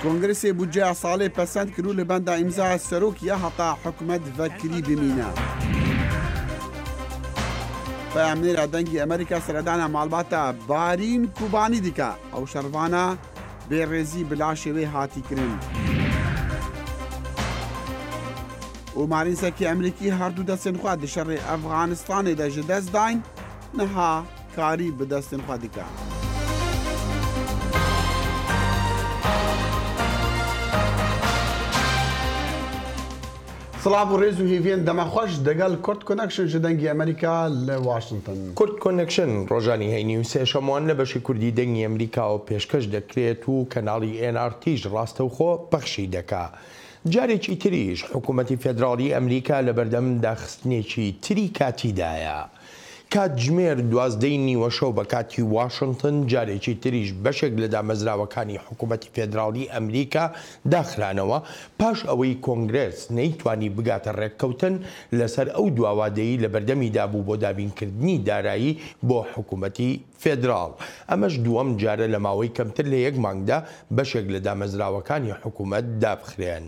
کنگرسی بودجه سالی پسند کرو لبند امضاء سروکیه حقا حکومت وکری بمینه. پیامنیر دنگی امریکا سردان مالباتا بارین کوبانی دیکا او شروانا بیرزی بلا شوی هاتی کرن. و مارین سکی امریکی هر دو دستن خواه ده شر افغانستان ده جدست داین نها کاری به دستن خواه دیکا. سلام و ریز و هیوین دم خوش دگل کرد کنکشن جدنگی امریکا لواشنطن. کرد کنکشن روزانی هینی و سه شمان لبشی کردی دنگی امریکا و پیشکش دکریت و کانالی NRT's راستو خو بخشی دکا. جارێکی تریش حکوومەتی فێدراڵی ئەمریکا لە بەردەم داخستنێکی تری کاتیدایە. کات ژمێر 12 نیوە شەو بە کاتی واشنگتن جارێکی تریش بەشێک لە دامەزراوەکانی حکوومەتی فێدراڵی ئەمریکا داخرانەوە پاش ئەوەی کۆنگرس نەیتوانی بگاتە ڕێککەوتن لەسەر ئەو دواوادەیی لە بەردەمی دابوو بۆ دابینکردنی دارایی بۆ حکوومەتی فێدراڵ. ئەمەش دووەم جارە لە ماوەی کەمتر لە یەک مانگدا بەشێک لە دامەزراوەکانی حکوومەت دابخرێن.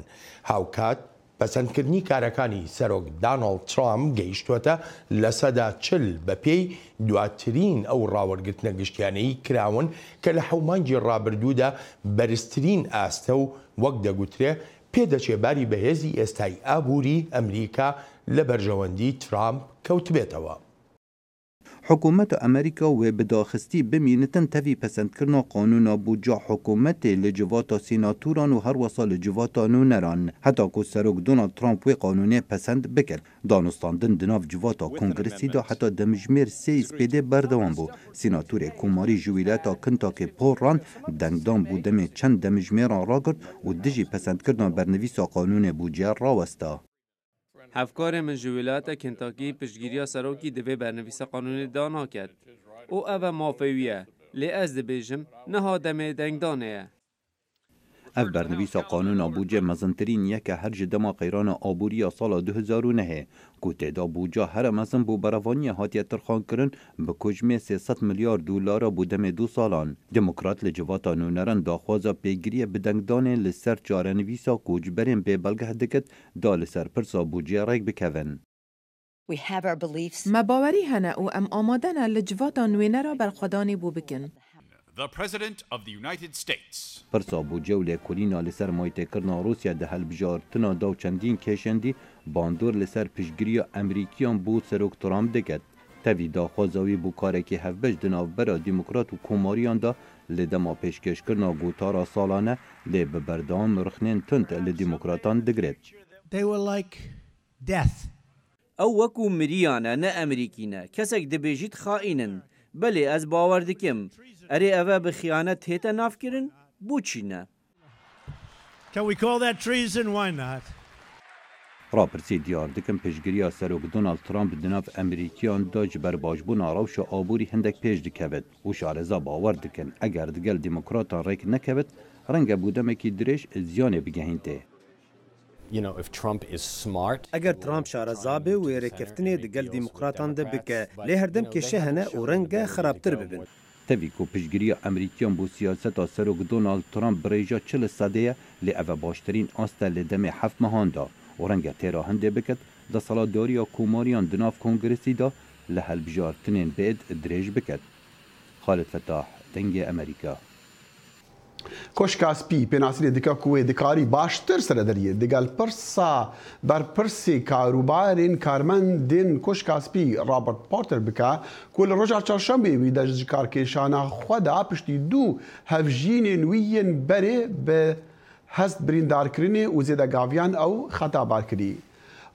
هاوکات پەسەندکردنی کارەکانی سەرۆک داناڵد ترامپ گەیشتووەتە لە سەدا 40 بە پێی دواترین ئەو ڕاوەرگرتنە گشتیانەی کراون کە لە حەومانگی ڕابردوودا بەرزترین ئاستە و وەک دەگوترێ پێدەچێ باری بەهێزی ئێستای ئابووری ئەمریکا لە بەرژەوەندی ترامپ کەوتبێتەوە. حکومت امریکا و بداخستی بمینتن تفی پسند کرنا قانونا بودجه حکومت لجواتا سیناتوران و هر وصال لجواتا نونران حتی که سروک دونالد ترامپ و قانون پسند بکر دانستاندن دناف جواتا کنگرسی دا حتی دمجمیر 3 اسپیده بردوان بو سیناتور کوماری جویلاتا کنتاک پوران دنگدان بو دم چند دمجمیران را کرد و دجی پسند کرنا برنویس قانون بودجه راوستا. هفکار من جویلات کنتاکی پشگیریا سروکی دوی برنویس قانون دانا کرد. او اوه مافویه لی از دبیجم نها دمه دنگدانه. اف برنویس قانون بودجه مزنترین یک هرج دما قیران آبوری سال 2009 که تعداد بودجه هر مزن بو بروانی هاتی ترخان کرن به کجمه 300 میلیارد دلار بودم 2 سالان. دموکرات لجواتا نونران داخوازا پیگیری بدنگدان لسر جارنویسا کوجبرین به بلگه دکت دا لسر پرسا بودجه ریک بکوین. ما باوری هنه او ام آمادن لجواتا نوینه را برخدانی بو بکن. The President of the United States. پرسا بودجه و لیکولینا لسر مایته کرنا روسیا ده هلبجارتنا داو چندین کشندی باندور لسر پشگیری امریکیان بود سروک ترامپ دکت. تاوی دا خوازاوی بو کاره که هفبش دناو برا دیموکرات و کوماریان دا لدما پیشکش کرنا گوتارا سالانه لی ببردام رخنین تند لدیموکراتان دگرد. They were like death. او وکو مریانه نه امریکینه کسک دبیجید خائنن بله از باور دکم اری اوه به خیانت هیتا ناف کرن بو چینه. Can we call that treason? Why not? راپرسی دیار دکم پیشگیری سروک دونالد ترامپ دناف امریکیان داج بر باجبون آراوش آبوری هندک پیش دکوید و شارزا باور دکن اگر دگل دیموکراتان ریک نکوید رنگ بودمه کی درش زیانه بگهینته. اگر ترامپ شارزابه و رکفتنی دگل دیموکراتان ده بکه لی هردم که شهنه و رنگ خرابتر ببین. تاوی که پیشگیری امریکیان بو سیاست سروک دونالد ترامپ بریجا 40 ساده لی اوه باشترین آسته لدم 7 ماهان دا و رنگ تیرا هنده بکد دا سالاداری کوماریان دناف کنگرسی دا لحل بجارتنین بید دریج بکد. خالد فتاح دنگ امریکا. کشکاسپی پناسری دکا کوه دکاری باشتر سردریه دگل پرسا بر پرسی کاروبارین کارمندین کشکاسپی رابرت پورتر بکا کل رجع چارشنبه وی دج کارکشانا خدا پشتی دو هفجین نویین بره به هست بریندار کرنی و زیده گاویان او خطا بار کری.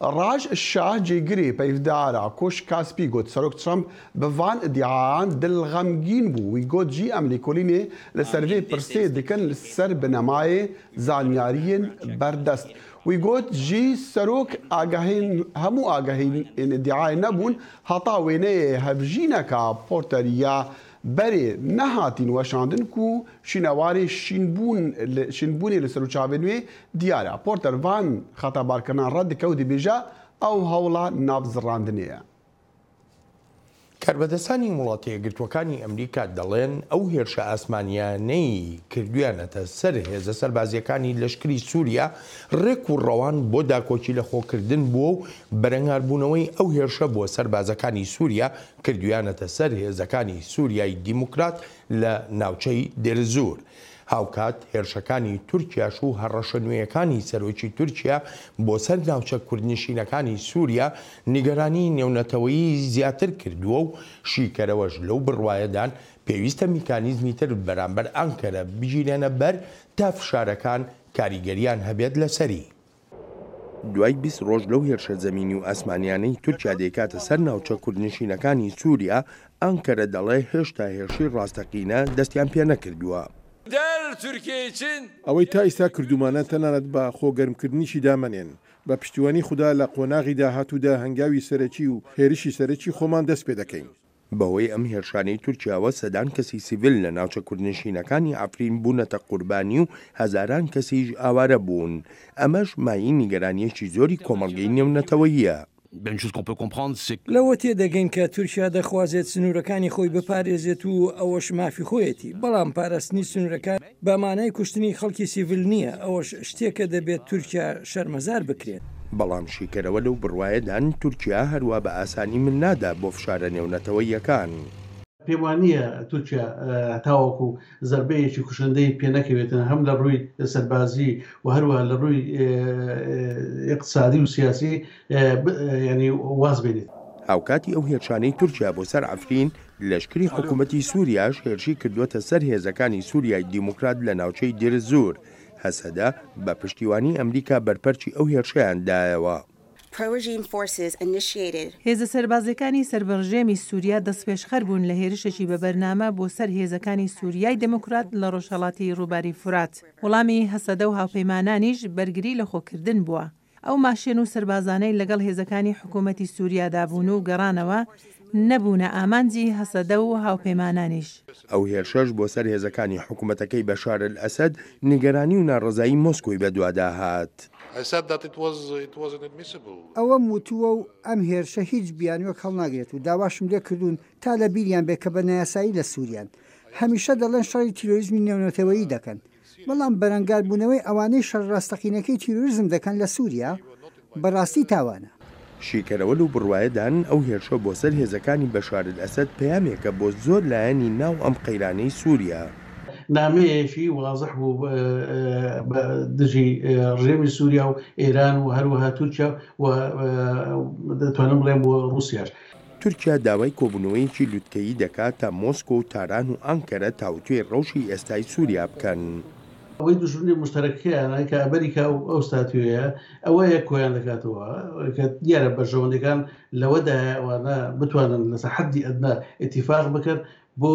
راج الشاه جيگري بيفدارا كوش كاسبي قد سروك ترامب بفان ادعاءان دلغمگين بو ويقود جي امريكوليني لسرفي برسي دكن لسر بنماي زانياريين بردست ويقود جي سروك آگاهين همو آگاهين ان ادعاء نبون هطا ويني هفجينكا بورتريا بری نهاتین وشاندن کو شینواری شینبونی لسرو چاوینوی دیاره پورتر وان خطا بارکنان رد کودی بیجا او هولا نابزراندنیه. کاربەدەستانی وڵاتە یەکگرتووەکانی ئەمریکا دەڵێن ئەو هێرشە ئاسمانیانەی کردویانەتە سەر هێزە سەربازیەکانی لەشکری سووریا ڕێک و ڕەوان بۆ داکۆچی لە خۆکردن بووە و بەرەنگاربوونەوەی ئەو هێرشە بۆ سەربازەکانی سووریا کردویانەتە سەر هێزەکانی سووریای دیموکرات لە ناوچەی دێرزور. هاوکات هێرشەکانی تورکیاش و هەڕەشە نوێیەکانی سەرۆکی تورکیا بۆ سەر ناوچە کوردنشینەکانی سووریا نیگەرانی نێونەتەوەیی زیاتر کردووە و شیکەرەوەش لەو بڕوایەدان پێویستە میکانیزمی تر بەرامبەر ئەنکەرە بژیرێنە بەر تا فشارەکان کاریگەریان هەبێت لەسەری. دوای 20 ڕۆژ لەو هێرشە زەمینی و ئاسمانیانەی تورکیا دەیکاتە سەر ناوچە کوردنشینەکانی سووریا، ئەنکەرە دەڵێ هێشتا هێرشی ڕاستەقینە دەستیان پێ نەکردووە. ئەوەی تا ئێستا کردومانە تەنانەت بە خۆگەرمکردنیشی دامەنێن بە پشتیوانی خوددا لە قۆناغی داهاتوودا هەنگاوی سەرەکی و هێرشی سەرەکی خۆمان دەست پێ دەکەین. بەهۆی ئەم هێرشانەی تورکیاوە سەدان کەسی سیڤیل لە ناوچە کوردنشینەکانی ئافرین بوونەتە قوربانی و هەزاران کەسیش ئاوارە بوون. ئەمەش مای نیگەرانیەکی زۆری کۆمەڵگەی نێونەتەوەییە. لەوە تێدەگەین کە تورکیا دەخوازێت سنوورەکانی خۆی بپارێزێت و ئەوەش مافی خۆیەتی، بەڵام پاراستنی سنوورەکان بەمانای کوشتنی خەڵکی سیڤیل نییە، ئەوەش شتێکە دەبێت تورکیا شەرمەزار بکرێت. بەڵام شیکەرەوە لەو بڕوایەدان تورکیا هەروە بە ئاسانی من نادا بۆ فشارە نێونەتەوەییەکان. پێم وانە تورکیا تاوەکو زەربەیەکی کوشندەی پێ نەکەوێتن هەم لە ڕووی سەربازی و هەروە لە ڕووی اقتصادی و سیاسی ینی واز بێنێت. هاوکاتی ئەو هێرشانەی تورکیا بۆ سەر ئەفرین لەشکری حکوومەتی سووریاش هێرشی کردووەتە سەر هێزەکانی سووریای دیموکرات لە ناوچەی دێرزور. هەسەدا بە پشتیوانی ئەمریکا بەرپەرچی ئەو هێرشیان دایەوە. هێزە سەربازەکانی سەربەڕژێمی سووریا دەستپێشخەر بوون لە هێرشێکی بە بەرنامە بۆ سەر هێزەکانی سووریای دموکرات لە ڕۆژهەڵاتی ڕووباری فورات. وەڵامی هەسەدە و هاوپەیمانانیش بەرگری لە خۆکردن بووە. ئەو ماشێن و سەربازانەی لەگەڵ هێزەکانی حکوومەتی سووریادا بوون و گەڕانەوە نەبوونە ئامانجی هەسەدە و هاوپەیمانانیش. ئەو هێرشەش بۆ سەر هێزەکانی حکوومەتەکەی بەشار ئەسەد نیگەرانی و ناڕزایی مۆسکۆی بەدوادا هات. ئەوەم وتووە و ئەم هێرشە هیچ بیانوەک هەڵناگرێت و داواشم لێ کردوون تا لە بیریان بێ کە بە نایاسایی لە سووریان هەمیشە دەڵێن شەڕی تیرۆریزمی نێونەتەوەیی دەکەن، بەڵام بەرەنگاربوونەوەی ئەوانەی شەڕڕاستەقینەکەی تیرۆریزم دەکەن لە سووریا بەڕاستی تاوانە. شیکەرەوە و بڕوایەدان ئەو هێرشە بۆ سەر هێزەکانی بەشار ئەسەد پەیامێکە بۆ زۆر لایەنی ناو ئەم قەیرانەی سووریا. نامەیەکی وازح بوو دژی ڕژێمی سووریا و ئێران و هەروەها تورکیا و دەتوانم بڵێم بۆ رووسیاش. تورکیا داوای کۆبوونەوەیکی لوتکەیی دەکات تا مۆسکۆ و تاران و ئەنکەرە تاوتوێ ڕەوشی ئێستای سووریا بکەن. ئەوەی دوژمنی مشتەرەکەیان کە ئەمریکا و ئەو ستاتوێیە ئەوەیە کۆیان دەکاتەوە کە دیارە بەرژەوەندەکان لەوەداوانە بتوانن لەسەر حەدی ئەدنا ئێتیفاق بکرد بۆ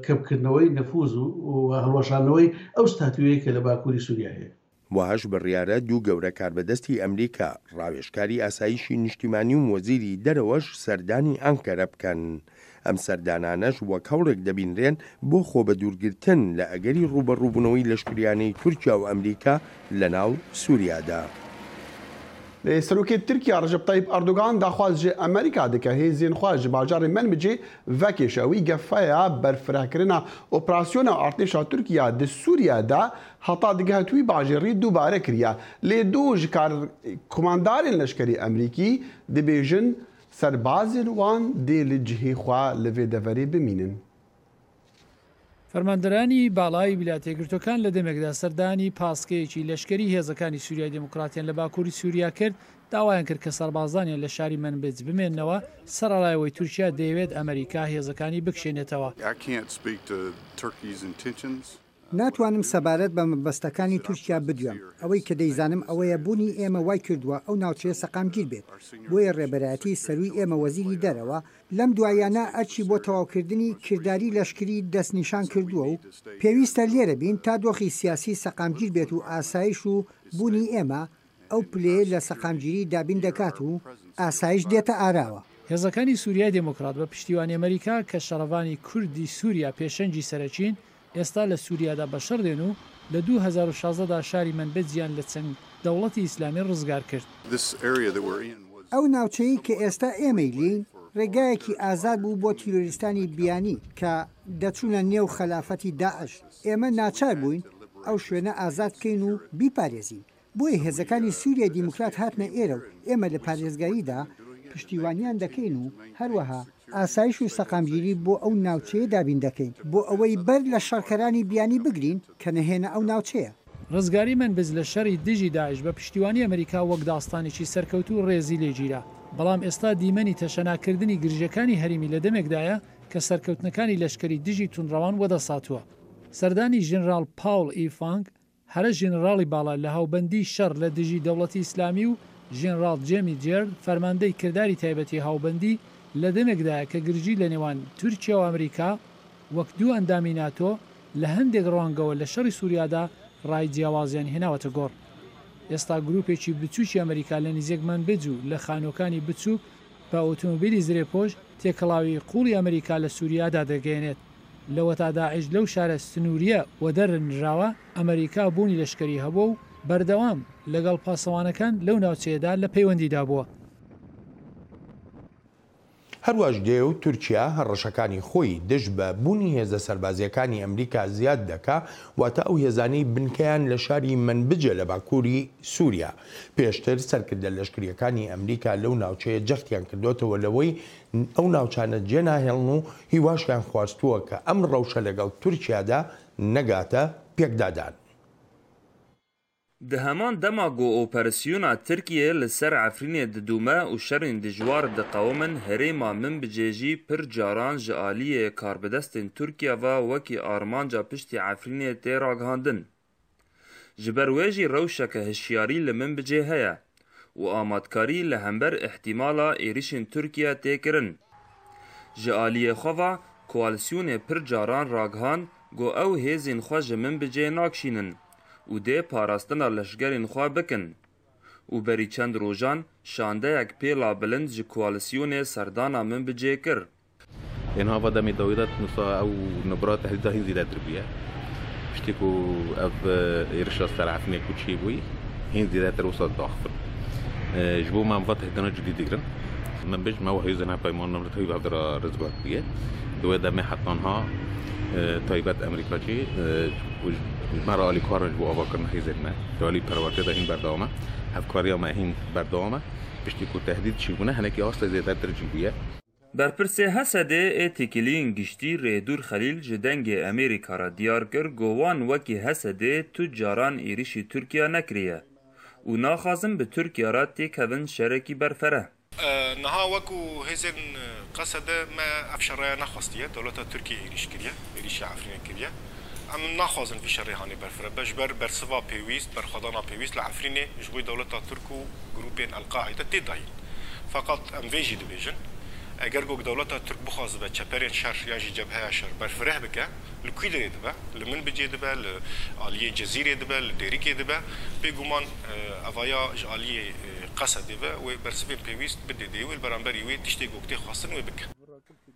کەمکردنەوەی نەفوز و هەڵوەشانەوەی ئەو ستاتوێیە کە لە باکووری سووریا هەیە. وهاش بڕیارە دوو گەورە کاربەدەستی ئەمریکا ڕاوێژکاری ئاسایشی نیشتیمانی و وەزیری دەرەوەش سەردانی ئەنکەرە بکەن. ئەم سەردانانەش وەک هەوڵێک دەبینرێن بۆ خۆ بە دوورگرتن لە ئەگەری ڕوبەڕووبوونەوەی لەشکریانەی تورکیا و ئەمریکا لە ناو سووریادا. سەرۆکی تورکیا ڕەجەب تایب ئەردۆغان داخواز ji ئەمریکا dike hêzên xwe ji bajarê Menbicê vekêşe wî gefeya berfirehkirina operasyona artêşa Tirkiya di Sûriya de heta digehet wî bajêrî dubare kiriye. Lê du ji komandarên leşkerî Emerîkî dibêjin serbazên wan dê li cihê xwe li vê deverê bimînin. فەرماندەرانی باڵای ویلایەتە لە دەمێکدا سەردانی پاسکەیەکی لەشکری هێزەکانی سووریای دموکراتیان لە باکووری سووریا کرد، داوایان کرد کە سەربازانیان لە شاری منبج بمێننەوە سەرەڵایەوەی تورکیا دەیەوێت ئەمریکا هێزەکانی بکشێنێتەوە. ناتوانم سەبارەت بە مەبەستەکانی تورکیا بدوێم. ئەوەی کە دەیزانم ئەوەیە بوونی ئێمە وای کردووە ئەو ناوچەیە سەقامگیر بێت. بۆیە ڕێبەرایەتی سەروی ئێمە وەزیری دەرەوە لەم دوایانە ئەرچی بۆ تەواوکردنی کردداری لەشکری دەستنیشان کردووە و پێویستە لێرە بین تا دۆخی سیاسی سەقامگیر بێت و ئاسایش و بوونی ئێمە ئەو پلێ لە سەقامگیری دابین دەکات و ئاسایش دێتە ئاراوە. هێزەکانی سووریای دموکرات بە پشتیوانی ئەمریکا کە شەڕەوانی کوردی سووریا پێشەنجی سەرەچین ئێستا لە سووریادا بەشەر دێن و لە 2016دا شاری منبجیان لە چەند دەوڵەتی ئیسلامی ڕزگار کرد. ئەو ناوچەیە کە ئێستا ئێمەی لین ڕێگایەکی ئازاد بوو بۆ تیرۆریستانی بیانی کە دەچوونە نێو خەلافەتی داعش. ئێمە ناچار بووین ئەو شوێنە ئازاد بکەین و بیپارێزین. بۆیە هێزەکانی سووریای دیموکرات هاتنە ئێرە و ئێمە لە پارێزگاریدا پشتیوانیان دەکەین و هەروەها ئاسایش و سەقامگیری بۆ ئەو ناوچەیە دابین دەکەین بۆ ئەوەی بەر لە شەڕکەرانی بیانی بگرین کە نەهێنە ئەو ناوچەیە. ڕزگاری من بز لە شەڕی دژی داعش بە پشتیوانی ئەمریکا وەک داستانێکی سەرکەوت و ڕێزی لێگیرا. بەڵام ئێستا دیمەنی تەشەناکردنی گرژەکانی هەریمی لە دەمێکدایە کە سەرکەوتنەکانی لەشکری دژی تونڕەوان وەدەساتووە. سەردانی ژنرال پاول ئیفانگ هەرە ژێنراڵی باڵا لە هاوبەندی شەڕ لە دژی دەوڵەتی ئیسلامی و ژێنراڵ جێمی جێرد فەرماندەی کردداری تایبەتی هاوبەندی لە دەمێکدایە کە گرژی لە نێوان تورکیا و ئەمریکا وەک دوو ئەندامی ناتۆ لە هەندێک ڕوانگەوە لە شەڕی سووریادا ڕای جیاوازیان هێناوەتە گۆڕ. ئێستا گروپێکی بچووکی ئەمریکا لە نزیک منبج و لە خانۆکانی بچووک بە ئۆتۆمبیلی زرێپۆش تێکەڵاوی قوڵی ئەمریکا لە سووریادا دەگەێنێت. لەوە تا داعش لەو شارە سنووریە و دەرنراوە ئەمریکا بوونی لەشکری هەبوو و بەردەوام لەگەڵ پاسەوانەکان لەو ناوچەیەدا لە پەیوەندیدا بووە. هەروەش دێ و تورکیا هەڕەشەکانی خۆی دژ بە بوونی هێزە سەربازیەکانی ئەمریکا زیاد دەکا واتە ئەو هێزانەی بنکەیان لە شاری منبجە لە باکووری سووریا. پێشتر سەرکردە لەشکریەکانی ئەمریکا لەو ناوچەیە جەختیان کردوتەوە لەوەی ئەو ناوچانە جێناهێڵن و هیواشیان خواستووە کە ئەم ڕەوشە لەگەڵ تورکیادا نەگاتە پێکدادان. Di heman dema got operasyona Tirkiye li ser Efrînê didume û şerên dijwar diqewimin herêma Minbicê jî pir caran ji aliyê karbidestên Tirkiye ve wekî armanca piştî Efrînê tê ragihandin. Ji ber wê jî rewşeke hişyarî li Minbicê heye û amadkarî li hember ihtimala êrişên Tirkiye tê kirin. Ji aliyê xwe ve koalisyonê pir caran ragihand got ew hêzên xwe ji Minbicê nakşînin û dê parastina leşgerên xwe bikin û berî çend rojan şandeyek pêla bilind ji koalisyonê serdana Minbicê kir. اینها و دمی داویدات نسا او نبرات تهدیدا هین زیادتر بیه پشتی کو اف ایرشا سرعفنی کوچی بوی هین زیادتر وصل داخل جبو ما مفات هدنا جديد گرن من بيج ما وهي زنا پیمان نمرت هی بعد رزقات بیه دو دمی حتنها تایبت امریکا چی مرا علی کارن بو آوا کرن هیزنه دالی پرورده ده این بردامه افکاریا ما هین بردامه پشتی کو تهدید چی بونه هنکی آستا زیادتر جیبیه Berpirsê Hesedê ê têkiliyên giştî Rêdûr Xelîl ji dengê Amerîka re diyar kir gowan wekî Hesedê tu caran êrişî Tirkiye nekiriye û naxwazin bi Tirkiye re têkevin şerekî berfere. Niha wekû hêzên Qesedê me ev şerreya nexwastiye dewleta Tirkiye êriş kiriye, êrişa Efrînê kiriye. Em naxwazin vî şerê hanê berfere be ji ber bersiva pêwîst, berxwedana pêwîst li Efrînê ji bo dewleta Tirk û grûpên El-Qaîde tê dayîn. Feqat em vê jî dibêjin eger gok dewleta Tirk bixwaze be çeperên şer yan jî cebheya şer berfireh bike li Kwîderê dibe, li Minbicê dibe, li aliyê Cezîrê dibe, li Dêrikê dibe bêguman evaya ji aliyê Qesedê ve wê bersivên pêwîst bidêdê wê li beramberî wê tiştê gok tê xwastin wê bike.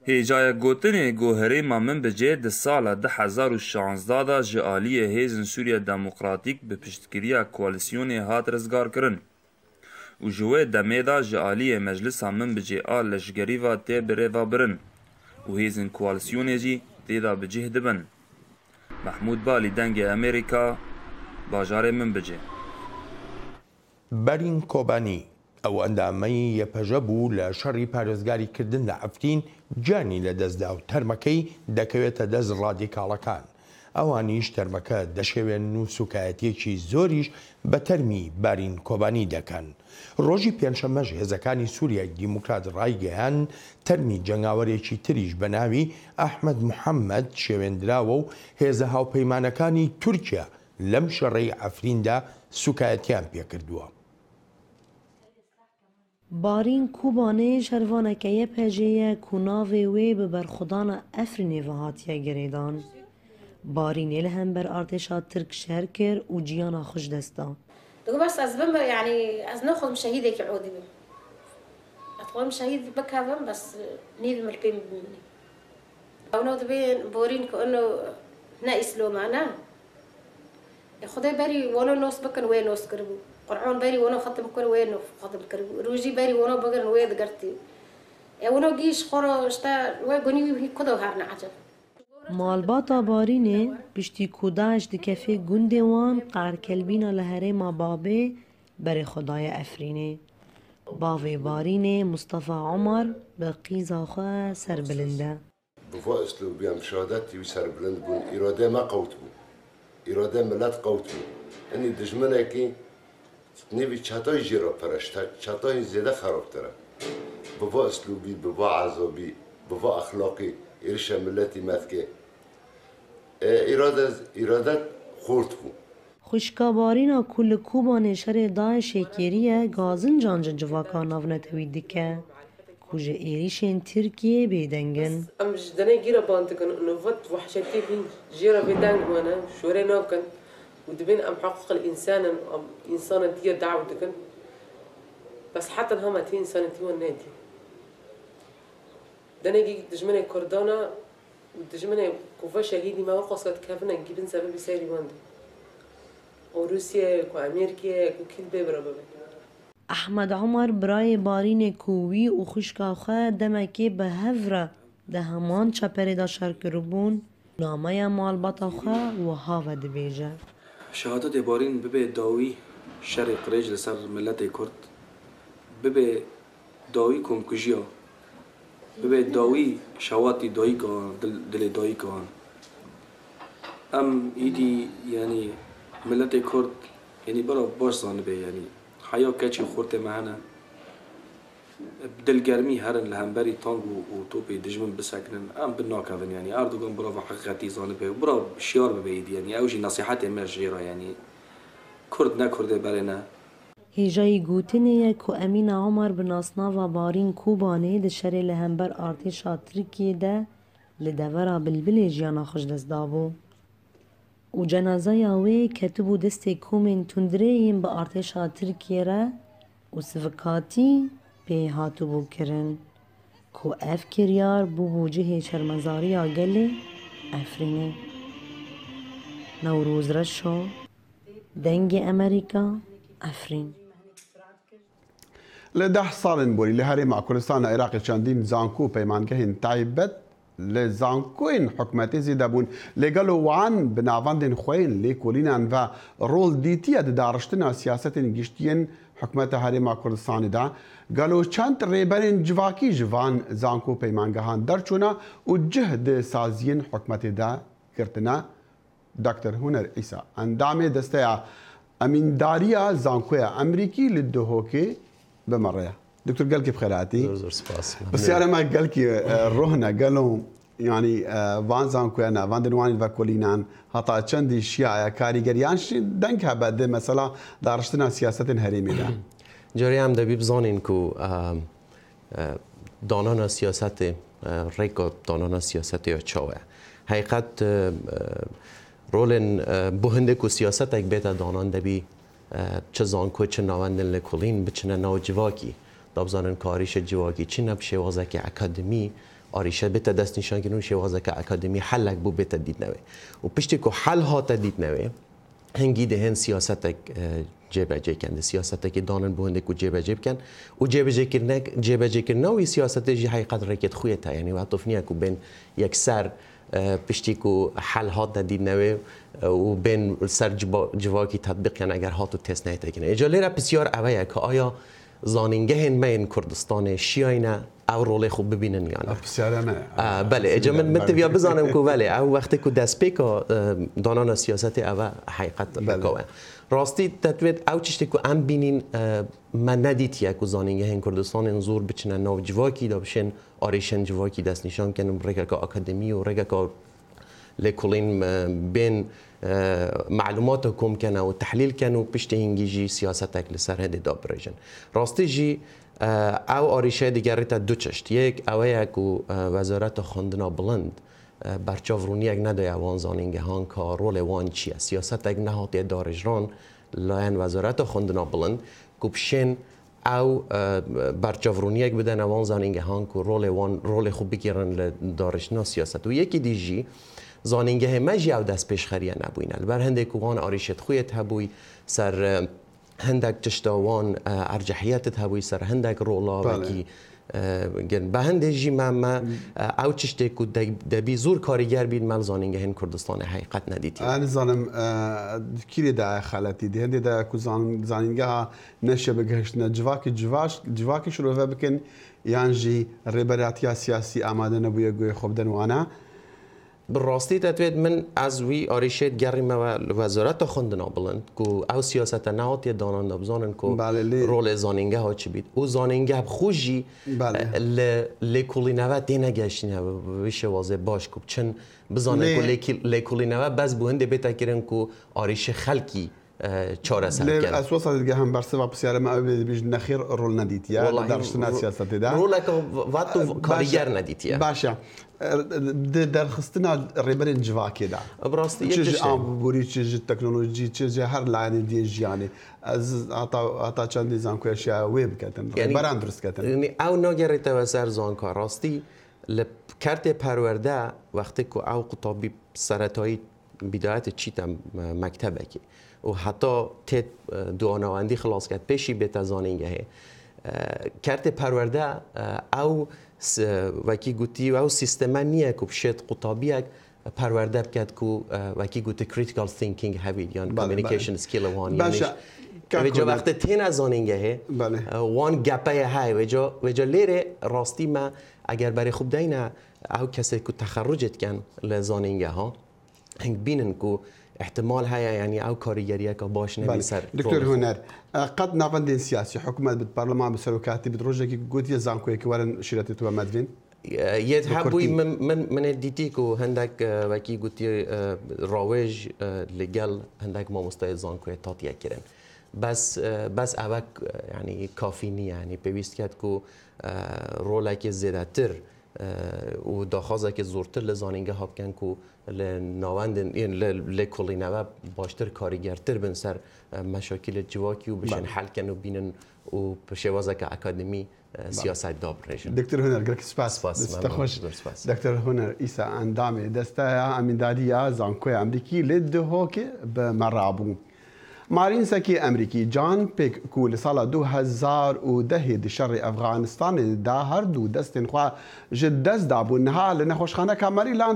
Hêjaya gotinê goherêma Minbicê di sala 2016 da ji aliyê Hêzên Sûriya Demokratîk bi piştgiriya koalisyonê hat rizgar kirin. û ji wê demê da ji aliyê meclisa Minbicê a leşgerî ve tê birêva birin û hêzên koalisyonê jî têda bi cih dibin. Mehmûd Balî dengê Amerîka, bajarê Minbicê. Berîn Kobanî ئەو ئەندامەی یەپەژە بوو لە شەڕی پارێزگاریکردن لە ئەفرین گیانی لەدەستدا و تەرمەکەی دەکەوێتە دەست ڕادیکاڵەکان. ئەوانیش تەرمەکە دەشەوێن و سوکایەتێکی زۆریش بە تەرمی بارین کۆبانی دەکەن. ڕۆژی پێنجشەممەش هێزەکانی سووریای دیموکرات ڕایگەیان تەرمی جەنگاوەرێکی تریش بە ناوی ئەحمەد محەممەد شێوێنراوە و هێزە هاوپەیمانەکانی تورکیا لەم شەڕەی ئەفریندا سوکایەتیان پێکردووە. بارین کوبانê şervanekeye pejeye ku navê wê bi berxwedana Efrînê ve hatiye girêdan. Barînê li hember artêşa Tirk şer kir û ciyana xwe ji dest da. Digo bes ez bim yani ez naxwazim şehîdekî odî bim. Ez dixwazim şehîd bikevim bes nîvim li pê min bimînî. Ew dibên borîn ku inu ne îslomane. Xwedê berî wano nos bikin wê nos kiribû. قرعون باري وانا ختم كل وين ختم كرب روجي باري وانا بقر وين دقرتي ونو جيش خورا اشتا وقوني وهي كده وهرنا عجب مالباتا بارینه پشتی کوداش دکفه گنده وان قرکلبینا لهره ما بابه بر خدای افرینه باوی بارینه مصطفى عمر به قیزا خواه سر بلنده بفا اسلوبی هم شهادتی و سر بلند بون اراده ما قوت بون اراده ملت قوت بون اینی دجمنه که نوی چطای جیرا پرشت چطای زیده خراب تره بفا اسلوبی بفا عذابی بفا اخلاقی ایرش ملتی مدکه ارادت خورد بون خوشکابارینا کل کوبان شر داعش کریه گازن جانج جواکا ناونتوی دکه کوجه ایریشن ترکیه بیدنگن ام جدنه گیرا بانتکن نوفت وحشتي بين جيرا بيدنگ وانا شوري نوكن ودبين ام حقوق الانسان ام انسان دي دعوتكن بس حتى هم تي انسان تي ونادي دنه دجمنه كردانا ودجمنه كوفا شهيدي ما وقصت كافنا نجيبن سبب سيري واند وروسيا وامريكا وكل بيبرا احمد عمر برای بارین کووی و خوشکاخه دمکی به هفره ده همان چپره دا شرکربون نامه مالباتا و هاو دبیجه شهادت بارین ببه داوی شر قریج لسر ملت کرد ببه داوی کمکجیا ببه داوی شواتی دایی کان دل دایی کان ام ایدی یعنی ملت کرد یعنی برا باش زانبه یعنی حیا کچی خورت معنا بدلگرمی هرن لهمبری تانگ و توپی دجمن بسکنن ام بالناكافن يعني اردوغان برا حقيقتي زانبه برا شيار ببيد يعني اوجي نصيحتي مجيرا يعني كرد نكرد برنا هیجای گوتنه که امین عمر بناسنا و بارین کوبانه ده شر لهمبر ارتشا ترکیه ده لدورا بلبل جیانا خوش دستدابو و جنازه یاوی کتبو دست کومن تندرین با ارتشا ترکیه را و سفکاتی به هاتو بو کرن کو اف کریار بو بوجه شرمزاری آگل افرینه نوروز رشو دنگ امریکا افرین لده سال بوری لهرم کردستان عراق چندین زانکو پیمانگهین تایبت لزانکوین حکومتی زیده بون لگلو وان بناواندن خوین لیکولینان و رول دیتی دارشتنا سیاستین گشتین حکومت هرم کردستان دا گلو چند ریبرین جواکی جوان زانکو پیمانگهان درچونا و جهد سازین حکومت دا کرتنا دکتر هنر عیسا اندام دسته امينداريا زانكويا امريكي للدهوكي بمريا دكتور قالك بخيراتي بس انا ما قالك روحنا قالوا يعني فان زانكويا فان دنواني فاكولينان هطا چندي شيعة كاريگريان دنك بعد مثلا دارشتنا سياسة هريمي دا جاري هم دبي بزانين كو دانانا سياسة ريكو دانانا سياسة يا چاوه حقیقت رولن بهنده کو سیاست اک بیت دانان دبی چه زانکو چه نواندن لکولین بچنه نو جواکی دابزانن کاریش جواکی چه نبشه وازه که اکادمی آریشه بیت دست نشان کنون شوازه که اکادمی حلق بو بیت دید نوه و پشتی که حل ها دید نوه هنگی دهن سیاست اک جبه جه کنده سیاست که دانن بهنده کو جبه جب کن و جبه جه کرنه و سیاست جی حقیقت رکت خویتا یعنی وقت نیا کو بین یک سر پشتی کو حل هات ندید نوه و بین سر جواکی تطبیق یعنی اگر هاتو تست نهیده کنه اجاله را بسیار اوه که آیا زانینگه هن این کردستان شیعه او رول خوب ببینن یا نه بسیار نه بله اجا من متویا بزانم که بله او وقتی که دست پیکا دانان سیاست اوه حقیقت بکاوه راستی تطوید او چشتی که ام بینین من ندید یک زانینگه هن کردستان انظور بچنن نو جواکی دا بشن آریشن جواکی دست نشان کنم رگه که اکادمی و رگه که لکولین بین معلومات کم کنه و تحلیل کنه و پشت هنگی جی سیاستک لسر هده دا برجن راستی جی او آریشه دیگری تا دو چشت یک او یک وزارت خواندنا بلند برچاورونی یک ندای وان زانینگه هان که رول وان چیه سیاست یک نهاتی دارجران لاین وزارت خواندنا بلند کبشن او برچاورونی یک بدن وان زانینگه هان که رول خوب بگیرن دارجنا سیاست و یکی دیجی زانینگه مجی او دست پیش خریه نبوین البر هنده کوان آریشت خویت هبوی سر هندک تشتاوان ارجحیت هبوی سر هندک رولا وکی بە هەندێژی مامە ئەو چ شتێک و دەبی زۆر کاریگەر بین مەل زانینگە هێن کوردستانی حقیقت نەدیتی نزانم کیرێدا خەڵەتی هەندێدا کو زانینگەها نەشە بەگەهشتنە جوواکی شرۆڤە بکەن یانژی ڕێبەراتیا سیاسی ئامادە نەبووە گوێ خۆبدەنوانە بڕاستی دەتوێت من ئەزوی ئاریشێت گەڕیمەوە وەزارەتە خوندنا بڵند و ئەو سیاسەتە ناواتێ دانان دەبزانن کو ڕۆڵێ زانینگەها چ بیت و زانینگە خوژی لێکوڵینەوە تێنەگەشتینە بشێوازێ باش کو چەند بزانێت لێکوڵینەوە بەس بوو هەندێ بێتەکردن و ئاریشە خەلکی ئەسوەسە دیگە هەم بەرسەوە پرسیارەمە ئەو بێژ نەخێر ڕۆڵ نەدیتە دەڕشتنا سیاسەتێدا ڕۆڵەکە کاریگەر نەدیتە باشە دەرخستنا ڕێبەرێن جوواکێدا بڕاستی ئابووری چ تەکنۆلۆژی چێ هەر لایەنی دێ ژیانێ هەتا چەندی زانکۆشیا وێ بکەن بەران دروستکەن ئەو ناگەڕێتەوە سەر زانکە ڕاستی لە کارتێ پەروەەردە وەختی و ئەو قوتابی سەرەتایی بدایەتە چیتە مەکتەبێکی و حتا تێت دوانەوەندی خلاص کرد پێشی بێتە زانینگە هەیە کارتێ پەروەەردە ئەو وەکی گوتی و ئەو سیستەمە نییە و بشێت قوتابیەک پەروەەردە بکات و وەکی گوتی کریتیکال تینکینگ هەبیت یان کۆمیونیکیشن سکیلەوانی وێجا وەختە تێنە زانینگە هەیە وان گەپەیە هەیە وێجا لێرێ ڕاستیمە ئەگەر بەرێ خوب دەینە ئەو کەسێک و تەخەڕوجێتکەن لە زانینگەها هەنگ بینن و احتمال هەیە ینی ئەو کاریگەریەکە باش نەبی سەر دکتۆر هونەر قەت ناوەندێن سیاسی حکوومەت بت پەرلەمان بەسەر و کاتی بت ڕۆژێکی گوتیە زانکۆیەکی وەرن شیرەتی توە مەدوین یەت هەبووی منێ دیتیک و هەندێک وەکی گوتی ڕاوێژ لەگەڵ هەندێک مامۆستای زانکۆی تاتیەکردن بەس ئەوە ینی کافی نییە ینی پێویست کرد و ڕۆڵێکی زێدەتر و داخوازێکی زۆرتر لە زانینگەها بکەن و لە ناوەندن لە کۆڵینەوە باشتر کاریگەرتر بن سەر مەشاکیلە جواکی و بشن حەلکەن و بینن و پشێوازەکە ئەکادمی سیاست دابڕێژن دکتۆر هونەر گەرک سپاس خۆش دکتۆر هونەر ئیسا ئەندامێ دەستایە ئەمینداریە زانکۆی ئەمریکی لێ دهۆکێ بە مەڕابوو مارینسەکی ئەمریکی جان پێک و لە ساڵە 2010 دی شەڕی ئەفغانستانێدا هەردوو دەستێن خوا ژە دەستدا بوونها لە نەخۆشخانەکە مەریلان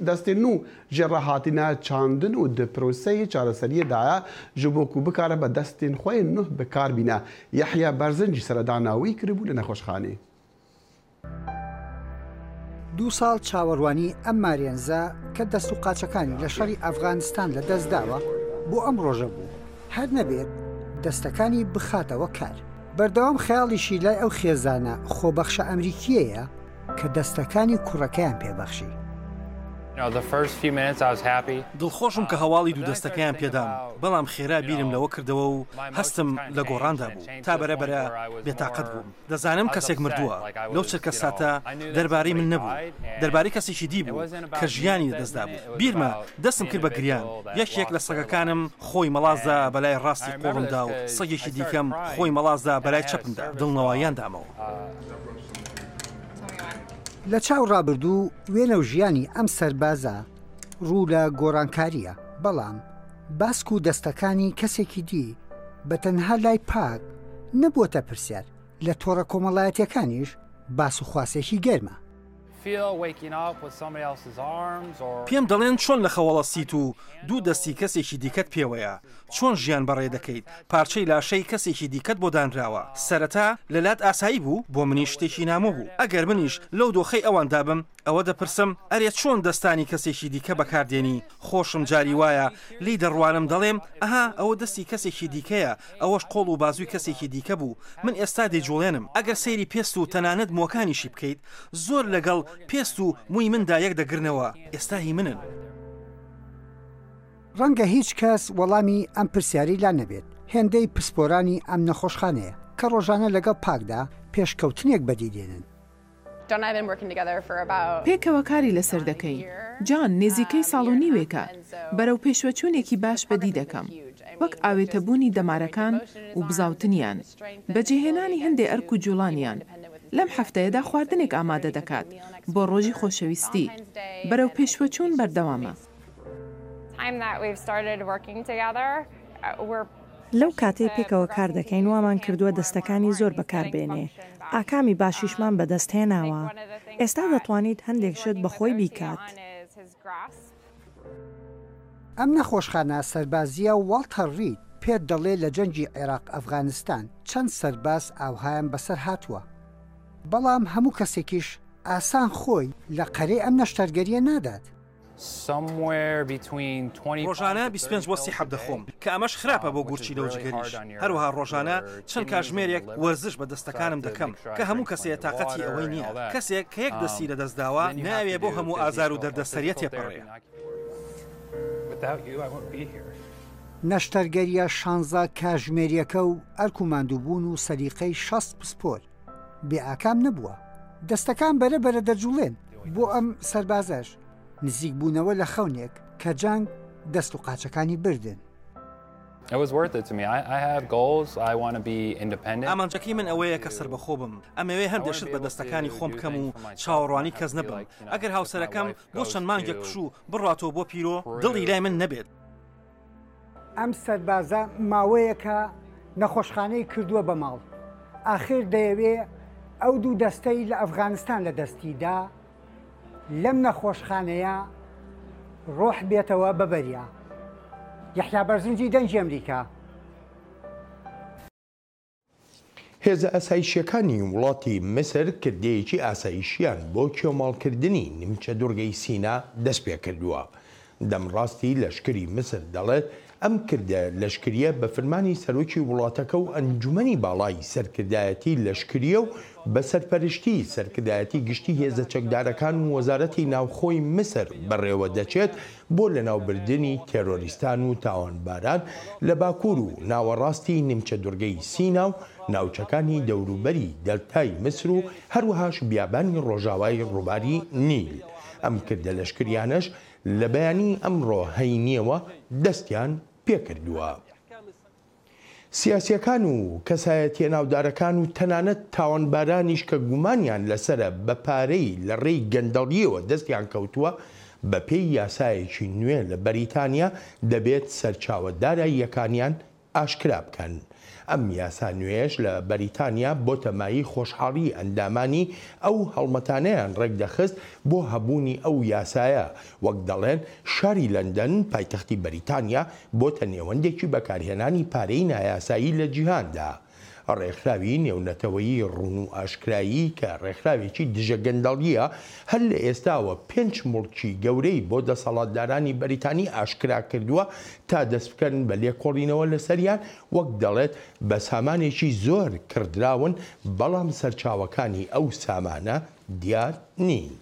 دەستێن و ژێڕەهاتینە چاندن و دپرۆسەی چارەسەریەدایە ji بۆ و بکارە بە دەستێن خۆی نوح بکاربینە یەحیا بەرزنجی سەرداناوی کردبوو لە نەخۆشخانێ 2 ساڵ چاوەڕوانی ئەم مارێنزە کە دەست و قاچەکانی لە شەڕی ئەفغانستان لە دەستداوە بۆ ئەم ڕۆژە بوو هەر نەبێت دەستەکانی بخاتەوە کار بەردەوام خەیاڵیشی لای ئەو خێزانە خۆبەخشە ئەمریکیەیە کە دەستەکانی کوڕەکەیان پێبەخشی دڵخۆشم کە هەواڵی دوو دەستەکەیان پێدام بەڵام خێرا بیرم لەوە کردەوە و هەستم لە گۆڕاندا بوو تا بەرەبەرە بێتاقەت بووم دەزانم کەسێک مردووە لەو چرکە ساتە دەربارەی من نەبوو دەربارەی کەسێکی دی بوو کە ژیانی دەستدا بوو بیرمە دەستم کرد بە گریان یەکێک لە سەگەکانم خۆی مەڵازدا بەلای ڕاستی قۆڵمدا و سەگێکی دیکەم خۆی مەڵازدا بەلای چەپمدا دڵنەوەیان دامەوە لە چاو ڕابردوو وێنە و ژیانی ئەم سەربازە ڕوو لە گۆڕانکاریە بەڵام باسک و دەستەکانی کەسێکی دی بە تەنها لای پاک نەبووەتە پرسیار لە تۆڕە کۆمەڵایەتیەکانیش باس و خواسێکی گەرمە پێم دەڵێن چۆن لە خەوەڵەسیت و دوو دەستی کەسێکی دیکەت پێوەیە چۆن ژیان بەڕێ دەکەیت پارچەی لاشەی کەسێکی دیکەت بۆ دانراوە سەرەتا لەلات ئاسایی بوو بۆ منی شتێکی نامۆ بوو ئەگەر منیش لەو دۆخەی ئەوان دابم ئەوە دەپرسم ئەرێ چۆن دەستانی کەسێکی دیکە بەکاردێنی خۆشم جاری وایە لی دەڕوانم دەڵێم ئەها ئەوە دەستی کەسێکی دیکەیە ئەوەش قۆڵ و بازووی کەسێکی دیکە بوو من ئێستا دەیجوڵێنم ئەگەر سەیری پێست و تەنانەت مۆکانیشی بکەیت زۆر لەگەڵ پێست و مووی مندا یەک دەگرنەوە ئێستا هی منن ڕەنگە هیچ کەس وەڵامی ئەم پرسیاری لا نەبێت هێندەی پسپۆرانی ئەم نەخۆشخانەیە کە ڕۆژانە لەگەڵ پاکدا پێشکەوتنێک بەدیدێنن پێکەوە کاری لەسەر دەکەی جان نێزیکەی ساڵ و نیوێکە بەرەو پێشوەچوونێکی باش بەدی دەکەم وەک ئاوێتەبوونی دەمارەکان و بزاوتنیان بەجێهێنانی هەندێک ئەرک و جوڵانیان لەم هەفتەیەدا خواردنێک ئامادە دەکات بۆ ڕۆژی خۆشەویستی بەرەو پێشوەچوون بەردەوامە لەو کاتێ پێکەوە کار دەکەین وامان کردووە دەستەکانی زۆر بەکاربێنێ ئاکامی باشیشمان بەدەستهێناوە. ئێستا دەتوانیت هەندێک شت بەخۆی بیکات. ئەم نەخۆشخانە سەربازیە واڵتەر ڕید پێت دەڵێ لە جەنگی عێراق ئەفغانستان چەند سەرباز ئاوهایان بەسەر هاتووە. بەڵام هەموو کەسێکیش ئاسان خۆی لە قەرەی ئەم نەشتەرگەریە نادات. ڕۆژانە 25 وەسی حەب دەخۆم کە ئەمەش خراپە بۆ گورچی لەو جگەریش. هەروەها ڕۆژانە چەند کاتژمێرێک وەرزش بە دەستەکانم دەکەم کە هەموو کەسەیە تااقەتی ئەوەی نییە. کەسێک کە یەک دەستی لە دەستداوە ناوێ بۆ هەموو ئازار و دەردەسەریە تێپەڕێ. نەشتەرگەریە 16 کاتژمێریەکە و ئەرکوماندووبوون و سەلیقەی 60 پسپۆر بێ ئاکام نەبووە. دەستەکان بەرەبەرە دەجوڵێن بۆ ئەم سەربازەش نزیک بوونەوە لە خەونێک کە جانگ دەست و قاچەکانی بردن. ئامانجەکەی من ئەوەیە کە سەربەخۆ بم. ئەمەوێ هەندێشت بە دەستەکانی خۆم بکەم و چاوەڕوانی کەس نەبم. ئەگەر هاوسەرەکەم بۆ چەند مانگێک پشوو بڕاتەوە بۆ پیرۆ دڵی لای من نەبێت. ئەم سەربازە ماوەیەکە نەخۆشخانەی کردووە بە ماڵ. ئاخر دەیەوێ ئەو دوو دەستەی لە ئەفغانستان لە دەستیدا لەم نەخۆشخانەیە ڕۆح بێتەوە بەبەریا. یەحیا بەرزنجی دەنجی ئەمریکا. هێزە ئاسایشیەکانی وڵاتی مسر کردەیەکی ئاسایشیان بۆ کێوماڵکردنی نیمچە دوورگەی سینا دەست پێ کردووە. دەمڕاستی لەشکری مسر دەڵێت ئەم کردە لەشکریە بە فەرمانی سەرۆکی وڵاتەکە و ئەنجومەنی باڵای سەرکردایەتی لەشکریە و بە سەرپەرشتی سەرکردایەتی گشتی هێزە چەکدارەکان و وەزارەتی ناوخۆی مسر بەڕێوە دەچێت بۆ لەناوبردنی تێرۆریستان و تاوانباران لە باکوور و ناوەڕاستی نیمچە دوورگەی سینا و ناوچەکانی دەوروبەری دەلتای مسر و هەروەهاش بیابانی ڕۆژاوای ڕووباری نیل. ئەم کردە لەشکریانەش لە بەیانی ئەمڕۆ هەینیەوە دەستیان پێکردووە. سیاسیەکان و کەسایەتیە ناودارەکان و تەنانەت تاوانبارانیش کە گومانیان لەسرە بە پارەی لە ڕێی گەندەڵیەوە دەستیان کەوتووە بە پێی یاسایەکی نوێ لە بەریتانیا دەبێت سەرچاوەدارە یەکانیان ئاشکرا بکەن. ئەم یاسا نوێش لە بەریتانیا بۆ تەمایی خۆشحاڵی ئەندامانی ئەو هەڵمەتانەیان ڕێکدەخست بۆ هەبوونی ئەو یاسایە. وەک دەڵێن شاری لەندەن پایتەختی بەریتانیا بۆتە نێوەندێکی بەکارهێنانی پارەی نایاسایی لە جیهاندا. ڕێکخراوی نێونەتەوەیی ڕوون و ئاشکرایی کە ڕێکخراوێکی دژە گەندەڵیە هەر لە ئێستاوە 5 مڵکی گەورەی بۆ دەسەڵاتدارانی بەریتانی ئاشکرا کردووە تا دەست بکەن بە لێکۆڵینەوە لەسەریان. وەک دەڵێت بە سامانێکی زۆر کردراون بەڵام سەرچاوەکانی ئەو سامانە دیار نین.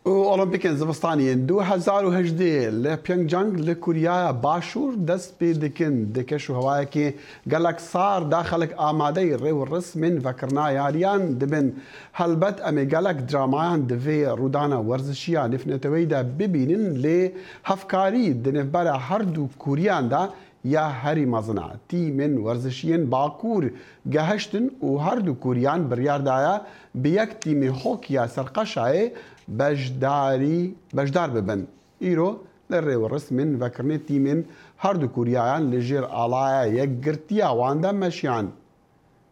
ئۆلمپیکن زمستانیên 2018 li Pyeongchang li Kuryaya Başûr dest pê dikin dikeş û hewayekê gelek sar daxelek amadeyê rêw û rismên vekirina yariyan dibin. Helbet em ê gelek dramayan di vê rûdana werzişiya nifneteweyî de bibînin lê hevkarî di navbera her du Kuryan de ya herî mezin e. Tîmên werzişiyên Bakur geheştin û her du Kuryan biryar daye bi yek tîmê hokeya serqeşayê bejdar bibin. Îro li rêw rismên vekirinê tîmên her du Kuryayan li jêr alaya yekgirtiya wan de meşiyan.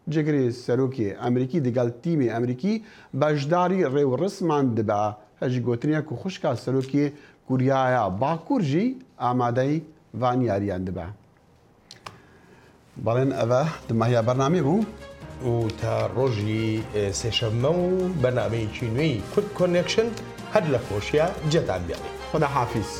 Cigirê serokê Emerîkî digel tîmê Emerîkî bejdarî rêw risman dibe. Hejî gotiniyek ku xuşka serokê Kuryaya Bakur jî amadeyî van yariyan dibe. Balên ev di mehiya bernamê bû و تا ڕۆژی سێشەممە و بەنامەیەکی نوێی کورد کۆنێکشن هەر لە خۆشیە جەتان بێڵێ. خدا حافیز.